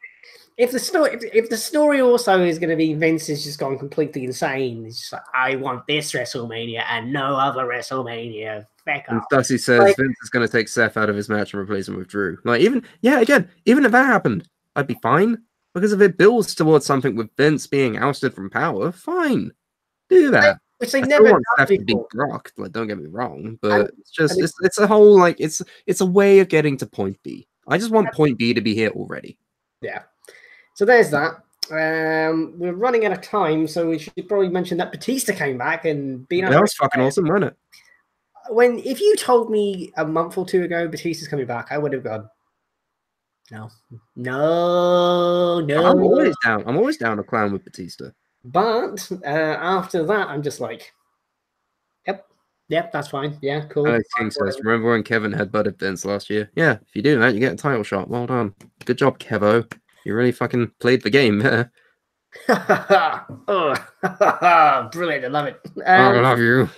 if the story also is going to be Vince has just gone completely insane, it's just like, I want this WrestleMania and no other WrestleMania. Feck And off. Dusty says Like- Vince is going to take Seth out of his match and replace him with Drew. Like, even if that happened, I'd be fine. Because if it builds towards something with Vince being ousted from power, fine. Do that. Which they I never still want done Seth to be before. Brock, like, don't get me wrong, but And- it's just and it's a whole like it's a way of getting to point B. I just want point B to be here already. Yeah. So there's that. We're running out of time, so we should probably mention that Batista came back and being That was fucking awesome, wasn't it? If you told me a month or two ago Batista's coming back, I would have gone, no. I'm always down. I'm always down to clown with Batista. But after that, I'm just like, yep, that's fine. Yeah, cool. Alex King says, remember when Kevin headbutted Vince last year? Yeah, if you do that, you get a title shot. Well done. Good job, Kevo. You really fucking played the game there. Oh, brilliant. I love it. I love you.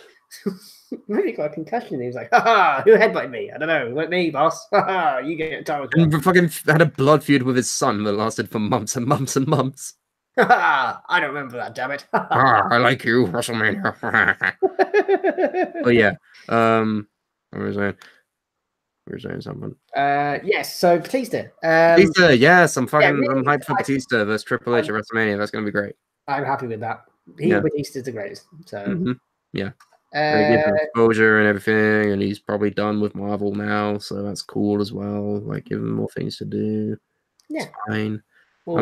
Maybe got a concussion. He was like, who headbutted me? I don't know. It wasn't me, boss. You get a title shot. And fucking had a blood feud with his son that lasted for months and months and months. I don't remember that, damn it. I like you, WrestleMania. Oh yeah. What was I? We were saying something. Yes. So Batista. Batista, yes, I'm really, I'm hyped for Batista versus Triple H at WrestleMania. That's gonna be great. I'm happy with that. Batista's the greatest. So yeah. Very good for exposure and everything, and he's probably done with Marvel now, so that's cool as well. Like, give him more things to do. Yeah. It's fine. Well,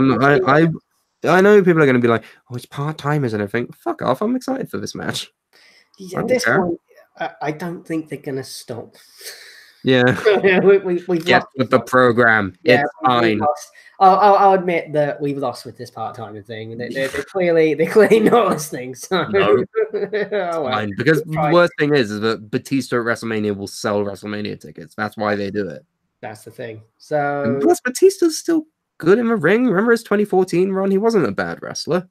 I know people are going to be like, "Oh, it's part-timers and everything." Fuck off! I'm excited for this match. At this point, I don't think they're going to stop. Yeah. we've Get lost with the program. Yeah, it's fine. I'll admit that we've lost with this part-timer thing. They're clearly not listening. So. No. Oh, well. Fine. Because the worst thing is that Batista at WrestleMania will sell WrestleMania tickets. That's why they do it. That's the thing. So and plus, Batista's still good in the ring. Remember his 2014 run? He wasn't a bad wrestler.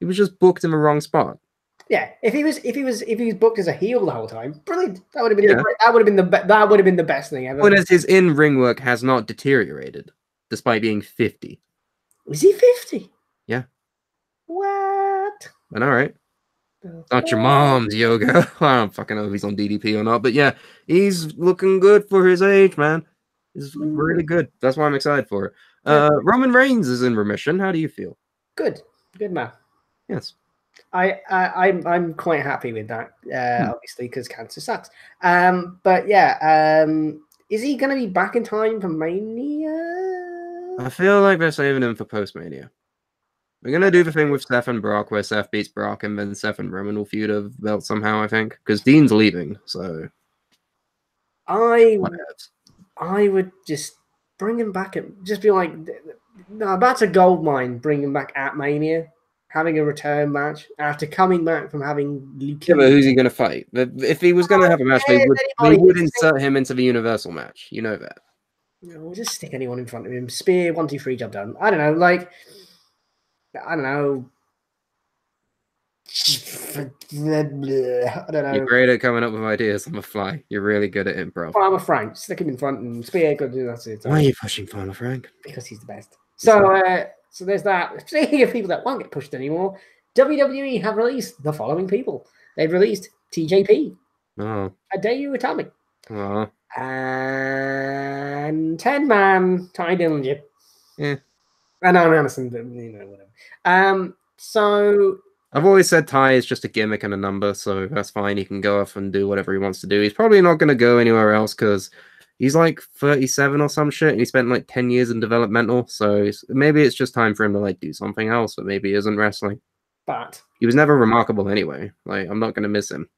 He was just booked in the wrong spot. Yeah, if he was booked as a heel the whole time, brilliant. That would have been that would have been the best thing ever. But as his in-ring work has not deteriorated, despite being 50. Was he 50? Yeah. What? I know, right? Not your mom's yoga. I don't fucking know if he's on DDP or not, but yeah, he's looking good for his age, man. He's really good. That's why I'm excited for it. Roman Reigns is in remission. How do you feel? Good man. Yes. I'm quite happy with that, obviously, because cancer sucks. But yeah, is he going to be back in time for Mania? I feel like they're saving him for post-Mania. We're going to do the thing with Seth and Brock, where Seth beats Brock, and then Seth and Roman will feud a belt somehow, I think. Because Dean's leaving, so... I would just bring him back and just be like, no, that's a gold mine, bring him back at Mania. Having a return match after coming back from having leukemia. Yeah, but who's he going to fight? If he was going to have a match, they would insert him into the Universal match. You know that. No, we'll just stick anyone in front of him. Spear, 1, 2, 3, job done. I don't know. Like, I don't know. I don't know. You're great at coming up with ideas on the fly. You're really good at improv. Farmer Frank, stick him in front and Spear, that's it. Why are you pushing Farmer Frank? Because he's the best. So there's that. Speaking of people that won't get pushed anymore, WWE have released the following people. They've released TJP, Hideo Itami, and 10-man Ty Dillinger. Yeah. And Arn Anderson, but whatever. So I've always said Ty is just a gimmick and a number, so that's fine. He can go off and do whatever he wants to do. He's probably not going to go anywhere else because he's like 37 or some shit, and he spent like 10 years in developmental, so maybe it's just time for him to like do something else that maybe isn't wrestling. But he was never remarkable anyway. Like, I'm not going to miss him.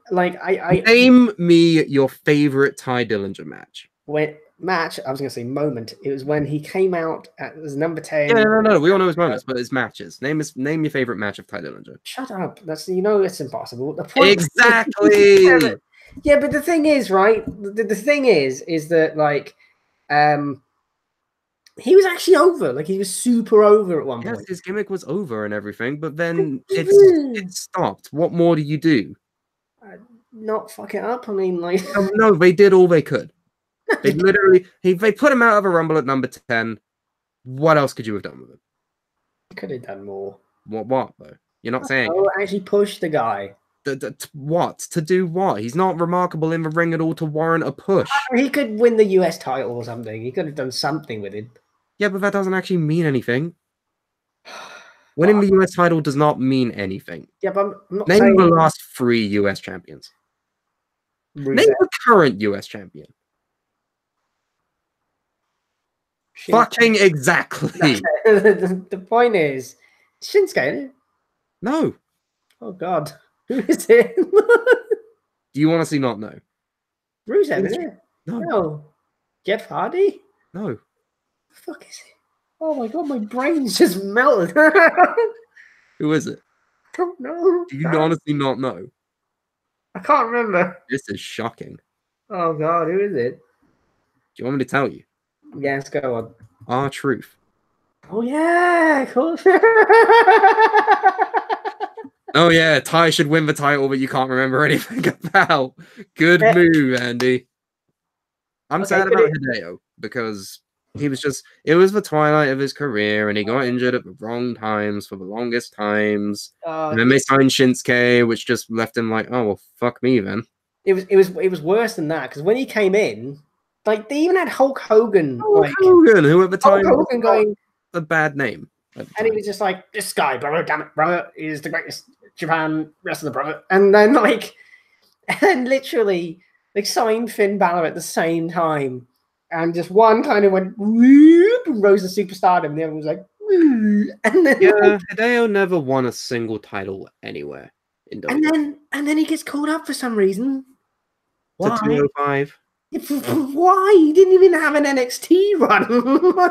Like, Name me your favorite Ty Dillinger match. when match. I was going to say moment. It was when he came out as number 10. Yeah, no. We all know his moments, but his matches. Name your favorite match of Ty Dillinger. Shut up. That's it's impossible. The point Exactly. Yeah, but the thing is, right? The thing is that like, he was actually over. Like he was super over at one Yes, point. his gimmick was over and everything, but then it stopped. What more do you do? Not fuck it up. I mean, like, No, they did all they could. They literally they put him out of a Rumble at number 10. What else could you have done with him? Could have done more. What though? You're not saying actually push the guy. What? To do what? He's not remarkable in the ring at all to warrant a push. He could win the US title or something. He could have done something with it. Yeah, but that doesn't actually mean anything. Winning the US title does not mean anything. Yeah, but I'm not Name saying... the last 3 US champions. Rusev. Name the current US champion. Fucking exactly. The point is, Shinsuke, isn't it? No. Oh God, who is it? Do you honestly not know? Rusev, isn't it? No. No. Jeff Hardy? No. The fuck is it? Oh my God, my brain's just melted. Who is it? Don't know. Do you honestly not know? I can't remember. This is shocking. Oh God, who is it? Do you want me to tell you? Yes, go on. R-Truth. Oh yeah, cool. Oh yeah, Ty should win the title, but you can't remember anything about. Good move, Andy. I'm sad about Hideo because he was it was the twilight of his career and he got injured at the wrong times for the longest times. And then they signed Shinsuke, which just left him like, oh well, fuck me then. It was worse than that because when he came in, like they even had Hulk Hogan. Hogan, who at the time Hulk Hogan going a bad name. And he was just like, this guy, brother, damn it, brother, is the greatest Japan wrestler, brother. And then literally signed Finn Balor at the same time. And just one kind of went whoop and rose to superstardom. And the other was like, whoop. And then Hideo never won a single title anywhere in WWE. And then he gets called up for some reason. Why? To 205. Why? He didn't even have an NXT run.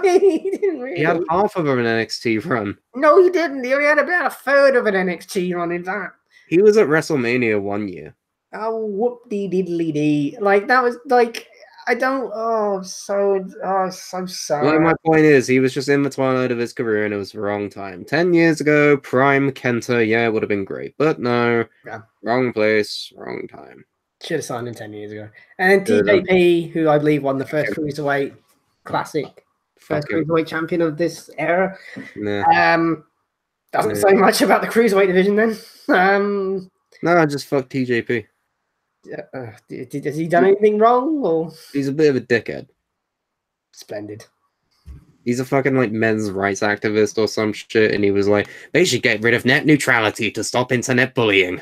He didn't really. He had half of an NXT run. No, he didn't. He only had about a third of an NXT run in that. He was at WrestleMania 1 year. Oh, whoop-dee-diddly-dee. Like, that was, like, I don't... so sorry. Well, my point is, he was just in the twilight of his career and it was the wrong time. 10 years ago, prime Kenta, yeah, it would have been great. But no, wrong place, wrong time. Should have signed him 10 years ago. And TJP, who I believe won the first Cruiserweight Classic, first Cruiserweight champion of this era. Doesn't say much about the Cruiserweight division then. No, just fuck TJP. Has he done anything wrong? Or he's a bit of a dickhead. Splendid. He's a fucking like men's rights activist or some shit, and he was like, they should get rid of net neutrality to stop internet bullying.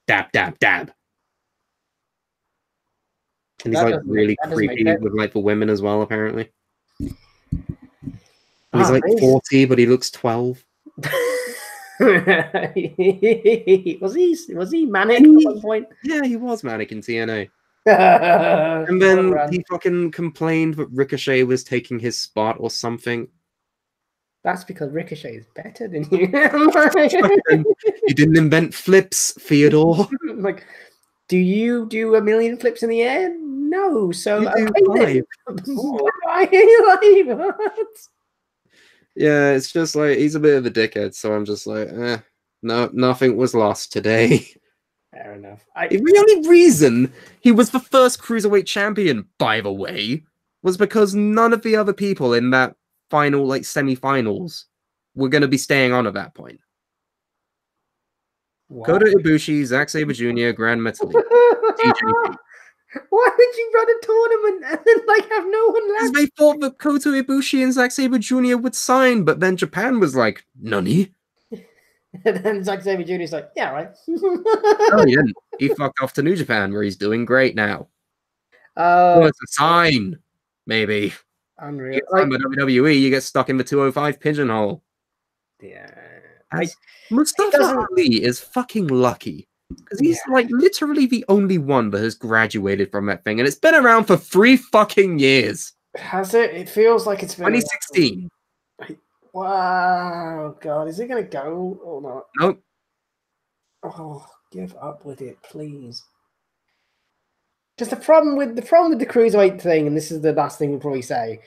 Dab, dab, dab. And he's like really creepy with like the women as well, apparently. He's like 40, but he looks 12. Was he manic at one point? Yeah, he was manic in TNA. And then he fucking complained that Ricochet was taking his spot or something. That's because Ricochet is better than you. You didn't invent flips, Theodore. Like, do you do a million flips in the air? No, so yeah, it's just like he's a bit of a dickhead, so I'm just like, no, nothing was lost today. Fair enough. The only reason he was the first Cruiserweight champion, by the way, was because none of the other people in that final, like, semi-finals were going to be staying on at that point. Wow. Kota Ibushi, Zack Sabre Jr., Grand Metalik, TJP. Why would you run a tournament and then like have no one left? Because they thought that Kota Ibushi and Zack Sabre Jr. would sign, but then Japan was like, nani? And then Zack Sabre Jr. is like, yeah, right. No, he didn't. He fucked off to New Japan, where he's doing great now. It's a sign, maybe. Unreal. Like, by WWE, you get stuck in the 205 pigeonhole. Yeah. Mustafa Ali is fucking lucky Because he's like literally the only one that has graduated from that thing, and it's been around for 3 fucking years. Has it? It feels like it's been 2016. Wow, God, is it gonna go or not? Nope. Oh, give up with it, please. Just the problem with the cruiserweight thing, and this is the last thing we'll probably say,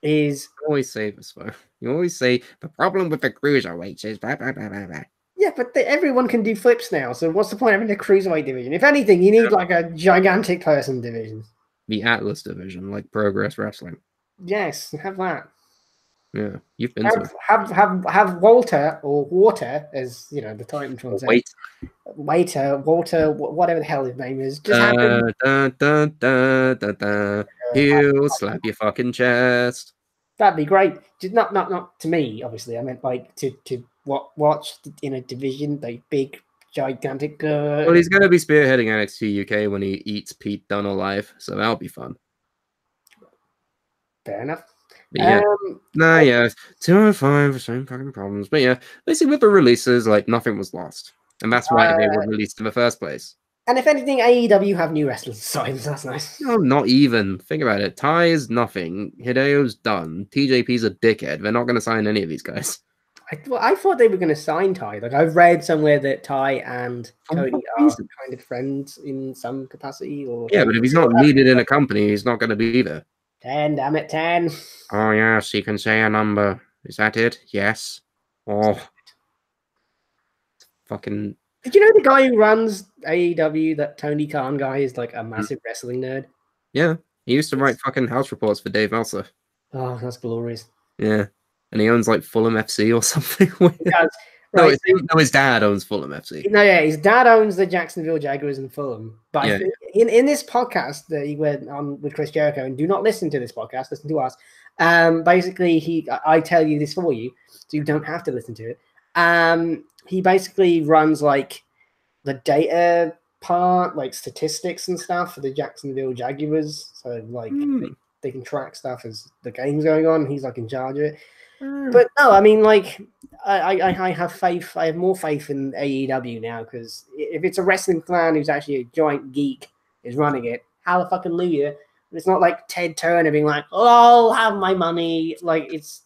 is You always say this, though. You always say the problem with the cruiserweights is blah blah blah blah blah. yeah, but everyone can do flips now. So what's the point of having a cruiserweight division? If anything, you need like a gigantic person division. The Atlas division, like Progress Wrestling. Yes, have that. Yeah, you've been to it. Have Walter or Water, as you know, the Titantron says. Waiter, Walter, whatever the hell his name is. Just have him. He'll slap your fucking chest. That'd be great. Just not to me, obviously. I meant like to watch in a division, like big, gigantic. Well, he's going to be spearheading NXT UK when he eats Pete Dunne alive, so that'll be fun. Fair enough. But yeah, yeah, 205, the same fucking problems. But yeah, basically with the releases, like nothing was lost, and that's why they were released in the first place. And if anything, AEW have new wrestlers, so that's nice. No, not even. Think about it. Ty is nothing. Hideo's done. TJP's a dickhead. They're not going to sign any of these guys. I thought they were going to sign Ty. Like I've read somewhere that Ty and Cody are kind of friends in some capacity. Or yeah, but if he's not needed in a company, he's not going to be there. 10, damn it, 10. Oh yes, he can say a number. Is that it? Yes. Oh, fucking. Did you know the guy who runs AEW, that Tony Khan guy, is like a massive wrestling nerd? Yeah, he used to write fucking house reports for Dave Meltzer. Oh, that's glorious. Yeah, and he owns like Fulham FC or something. He does. Right. No, his dad owns Fulham FC. No, yeah, his dad owns the Jacksonville Jaguars and Fulham. But yeah. in this podcast that he went on with Chris Jericho, and do not listen to this podcast, listen to us. Basically, I tell you this for you, so you don't have to listen to it. He basically runs like the data part, like statistics and stuff for the Jacksonville Jaguars. So like they can track stuff as the game's going on. He's like in charge of it. But no, I mean, like I have faith. I have more faith in AEW now because if it's a wrestling fan who's actually a giant geek is running it, hallelujah. It's not like Ted Turner being like, "Oh, I'll have my money." Like it's.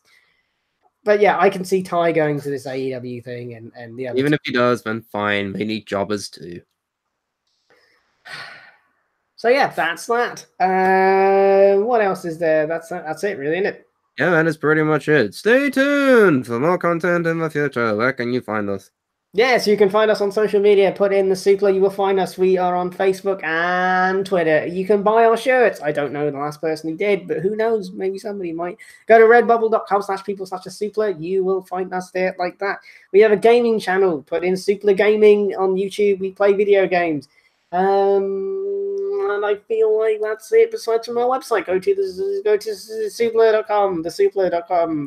But yeah, I can see Ty going to this AEW thing, and the other even if he does, then fine. They need jobbers too. So yeah, that's that. What else is there? That's it, really, isn't it? Yeah, that is pretty much it. Stay tuned for more content in the future. Where can you find us? Yeah, so you can find us on social media. Put in the Suplah, you will find us. We are on Facebook and Twitter. You can buy our shirts. I don't know the last person who did, but who knows? Maybe somebody might. Go to redbubble.com/people/Suplah. You will find us there like that. We have a gaming channel. Put in Suplah Gaming on YouTube. We play video games. And I feel like that's it. Besides from our website, go to suplah.com,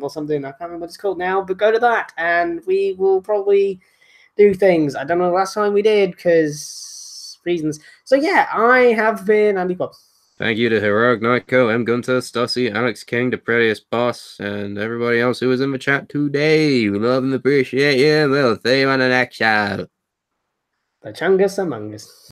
or something. I can't remember what it's called now, but go to that, and we will probably do things. I don't know the last time we did because reasons. So yeah, I have been Andy Pops. Thank you to Heroic Nyko, M. Gunter, Stussy, Alex King, the Prettiest Boss, and everybody else who was in the chat today. We love and appreciate you. We'll see you on the next show. The Chungus Among Us.